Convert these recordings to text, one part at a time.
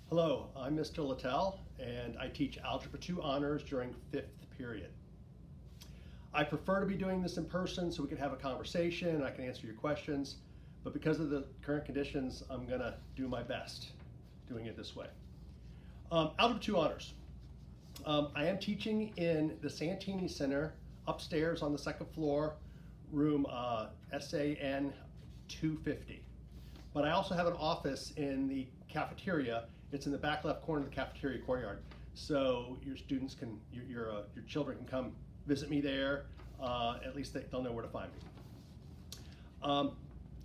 Hello, I'm Mr. Latell, and I teach Algebra 2 honors during 5th period. I prefer to be doing this in person so we can have a conversation and I can answer your questions, but because of the current conditions, I'm gonna do my best doing it this way. Algebra 2 honors. I am teaching in the Santini Center upstairs on the second floor, room SAN 250. But I also have an office in the cafeteria. It's in the back left corner of the cafeteria courtyard. So your students can, your children can come visit me there. At least they'll know where to find me.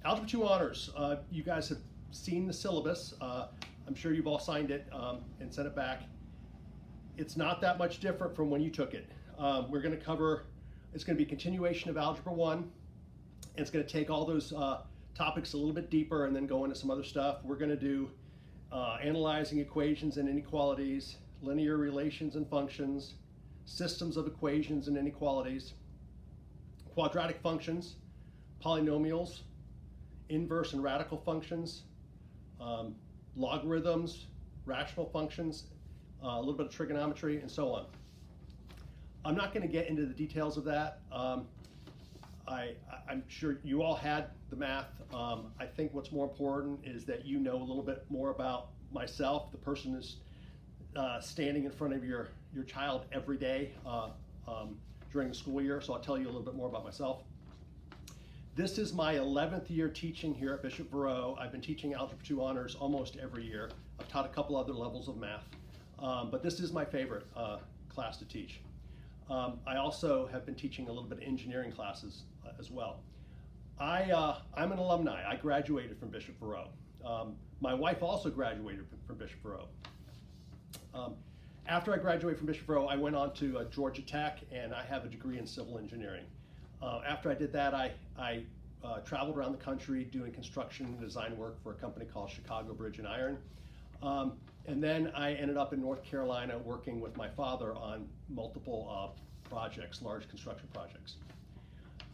Algebra 2 honors. You guys have seen the syllabus. I'm sure you've all signed it and sent it back. It's not that much different from when you took it. We're going to cover, it's going to be a continuation of Algebra 1. And it's going to take all those topics a little bit deeper and then go into some other stuff. We're going to do analyzing equations and inequalities, linear relations and functions, systems of equations and inequalities, quadratic functions, polynomials, inverse and radical functions, logarithms, rational functions, a little bit of trigonometry, and so on. I'm not going to get into the details of that. I'm sure you all had the math. I think what's more important is that you know a little bit more about myself. The person is standing in front of your child every day during the school year, so I'll tell you a little bit more about myself. This is my 11th year teaching here at Bishop Verot. I've been teaching Algebra 2 honors almost every year. I've taught a couple other levels of math, but this is my favorite class to teach. I also have been teaching a little bit of engineering classes as well. I'm an alumni. I graduated from Bishop Verot. My wife also graduated from Bishop Verot. After I graduated from Bishop Verot, I went on to Georgia Tech, and I have a degree in civil engineering. After I did that, I traveled around the country doing construction and design work for a company called Chicago Bridge and Iron. And then I ended up in North Carolina working with my father on multiple projects, large construction projects.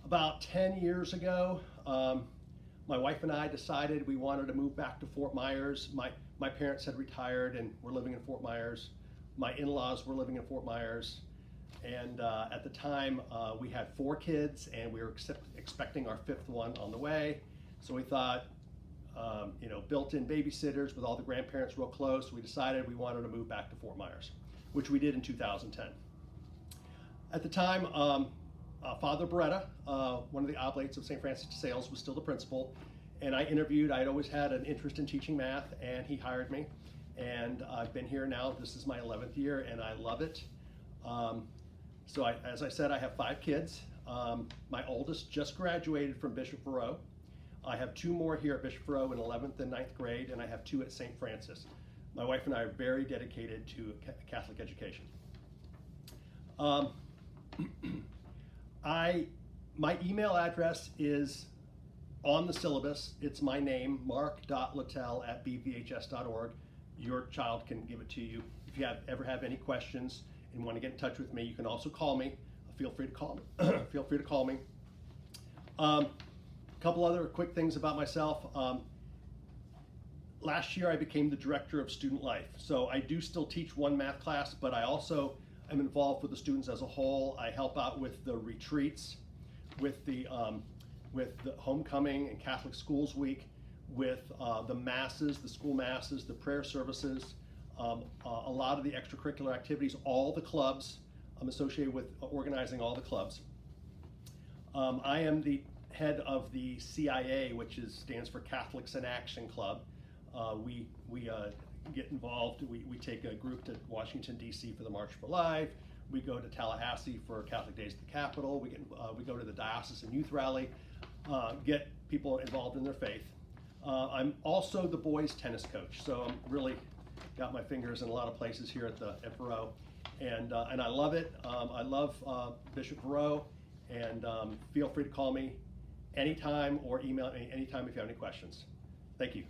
About 10 years ago, my wife and I decided we wanted to move back to Fort Myers. My parents had retired and were living in Fort Myers. My in-laws were living in Fort Myers. And at the time, we had 4 kids and we were expecting our 5th one on the way. So we thought, built-in babysitters with all the grandparents real close, we decided we wanted to move back to Fort Myers, which we did in 2010. At the time, Father Beretta, one of the Oblates of St. Francis de Sales, was still the principal, and I interviewed. I'd always had an interest in teaching math, and he hired me, and I've been here now. This is my 11th year, and I love it. As I said, I have 5 kids. My oldest just graduated from Bishop Verot. I have 2 more here at Bishop Verot in 11th and 9th grade, and I have 2 at St. Francis. My wife and I are very dedicated to Catholic education. My email address is on the syllabus. It's my name, mark.latell@bvhs.org. Your child can give it to you. If you ever have any questions and want to get in touch with me, you can also call me. Feel free to call me. Feel free to call me. A couple other quick things about myself. Last year I became the director of student life. So I do still teach one math class, but I also am involved with the students as a whole. I help out with the retreats, with the homecoming and Catholic Schools Week, with the masses, the school masses, the prayer services, a lot of the extracurricular activities, all the clubs. I'm associated with organizing all the clubs. I am the head of the CIA, which stands for Catholics in Action Club. We get involved. We take a group to Washington, D.C. for the March for Life. We go to Tallahassee for Catholic Days at the Capitol. We go to the Diocesan Youth Rally, get people involved in their faith. I'm also the boys tennis coach, so I'm really got my fingers in a lot of places here at Verot, and I love it. I love Bishop Verot, and feel free to call me anytime or email me anytime if you have any questions. Thank you.